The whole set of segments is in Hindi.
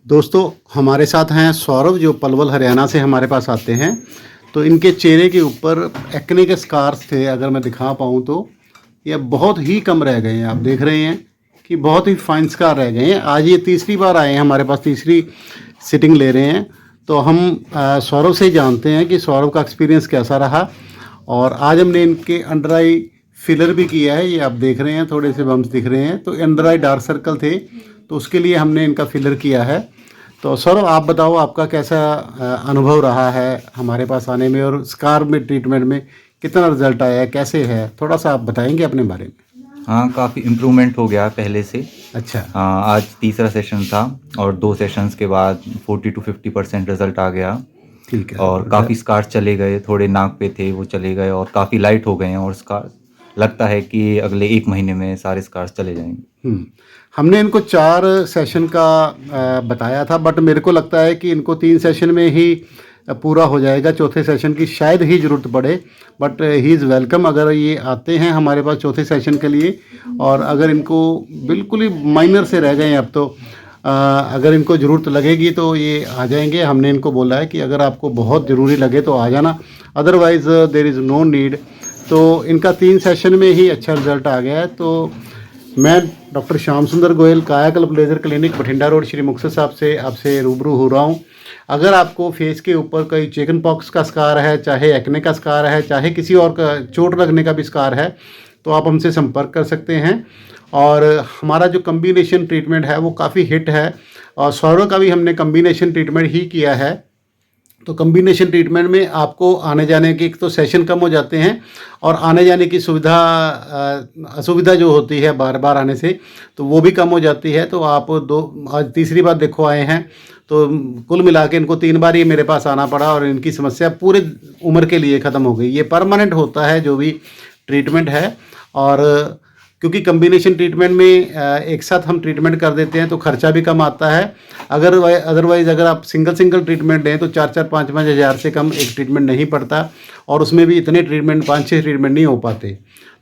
दोस्तों हमारे साथ हैं सौरभ जो पलवल हरियाणा से हमारे पास आते हैं। तो इनके चेहरे के ऊपर एक्ने के स्कार्स थे, अगर मैं दिखा पाऊँ तो ये बहुत ही कम रह गए हैं। आप देख रहे हैं कि बहुत ही फाइन स्कार रह गए हैं। आज ये तीसरी बार आए हैं हमारे पास, तीसरी सिटिंग ले रहे हैं। तो हम सौरभ से जानते हैं कि सौरभ का एक्सपीरियंस कैसा रहा। और आज हमने इनके अंडर आई फिलर भी किया है। ये आप देख रहे हैं, थोड़े से बम्स दिख रहे हैं। तो अंडर आई डार्क सर्कल थे, तो उसके लिए हमने इनका फिलर किया है। तो सौरभ आप बताओ, आपका कैसा अनुभव रहा है हमारे पास आने में, और स्कार में ट्रीटमेंट में कितना रिजल्ट आया है, कैसे है, थोड़ा सा आप बताएंगे अपने बारे में। हाँ, काफ़ी इम्प्रूवमेंट हो गया पहले से। अच्छा। आज तीसरा सेशन था और 2 सेशंस के बाद 40 to 50% रिजल्ट आ गया। ठीक है। और काफ़ी स्कार्स चले गए, थोड़े नाक पे थे वो चले गए और काफ़ी लाइट हो गए हैं। और स्कार्स लगता है कि अगले 1 महीने में सारे स्कार्स चले जाएंगे। हमने इनको 4 सेशन का बताया था, बट मेरे को लगता है कि इनको 3 सेशन में ही पूरा हो जाएगा। चौथे सेशन की शायद ही ज़रूरत पड़े, बट ही इज़ वेलकम अगर ये आते हैं हमारे पास चौथे सेशन के लिए। और अगर इनको बिल्कुल ही माइनर से रह गए हैं अब तो अगर इनको ज़रूरत लगेगी तो ये आ जाएंगे। हमने इनको बोला है कि अगर आपको बहुत ज़रूरी लगे तो आ जाना, otherwise there is no need. तो इनका 3 सेशन में ही अच्छा रिजल्ट आ गया है। तो मैं डॉक्टर श्याम सुंदर गोयल, कायाकल्प laser clinic, Bathinda road, Shri Muktsar साहब से आपसे रूबरू हो रहा हूँ। अगर आपको फेस के ऊपर कोई चिकन पॉक्स का स्कार है, चाहे एक्ने का स्कार है, चाहे किसी और का चोट लगने का भी स्कार है, तो आप हमसे संपर्क कर सकते हैं। और हमारा जो कम्बिनेशन ट्रीटमेंट है वो काफ़ी हिट है, और सौरभ का भी हमने कम्बिनेशन ट्रीटमेंट ही किया है। तो कम्बिनेशन ट्रीटमेंट में आपको आने जाने की एक तो सेशन कम हो जाते हैं, और आने जाने की सुविधा असुविधा जो होती है बार बार आने से, तो वो भी कम हो जाती है। तो आप आज तीसरी बार देखो आए हैं, तो कुल मिला के इनको 3 बार ही मेरे पास आना पड़ा, और इनकी समस्या पूरे उम्र के लिए ख़त्म हो गई। ये परमानेंट होता है जो भी ट्रीटमेंट है। और क्योंकि कम्बिनेशन ट्रीटमेंट में एक साथ हम ट्रीटमेंट कर देते हैं तो खर्चा भी कम आता है। अदरवाइज़ अगर आप सिंगल ट्रीटमेंट लें तो 4-4, 5-5 हज़ार से कम एक ट्रीटमेंट नहीं पड़ता, और उसमें भी इतने ट्रीटमेंट 5-6 ट्रीटमेंट नहीं हो पाते।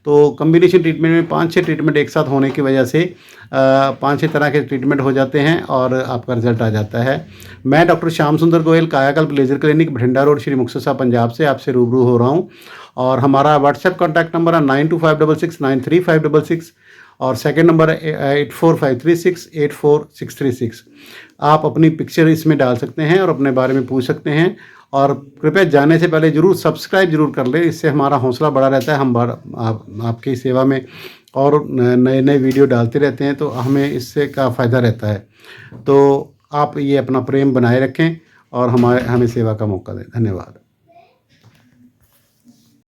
तो कम्बिनेशन ट्रीटमेंट में 5-6 ट्रीटमेंट एक साथ होने की वजह से 5-6 तरह के ट्रीटमेंट हो जाते हैं और आपका रिजल्ट आ जाता है। मैं डॉक्टर श्याम सुंदर गोयल, कायाकल्प laser clinic, Bathinda road, Shri Muktsar साहब, पंजाब से आपसे रूबरू हो रहा हूँ। और हमारा व्हाट्सएप कॉन्टैक्ट नंबर है 9256693566, और सेकंड नंबर है 8453684636। आप अपनी पिक्चर इसमें डाल सकते हैं और अपने बारे में पूछ सकते हैं। और कृपया जाने से पहले ज़रूर सब्सक्राइब ज़रूर कर लें, इससे हमारा हौसला बढ़ा रहता है। हम आपकी सेवा में और नए नए वीडियो डालते रहते हैं, तो हमें इससे का फ़ायदा रहता है। तो आप ये अपना प्रेम बनाए रखें और हमें सेवा का मौका दें। धन्यवाद।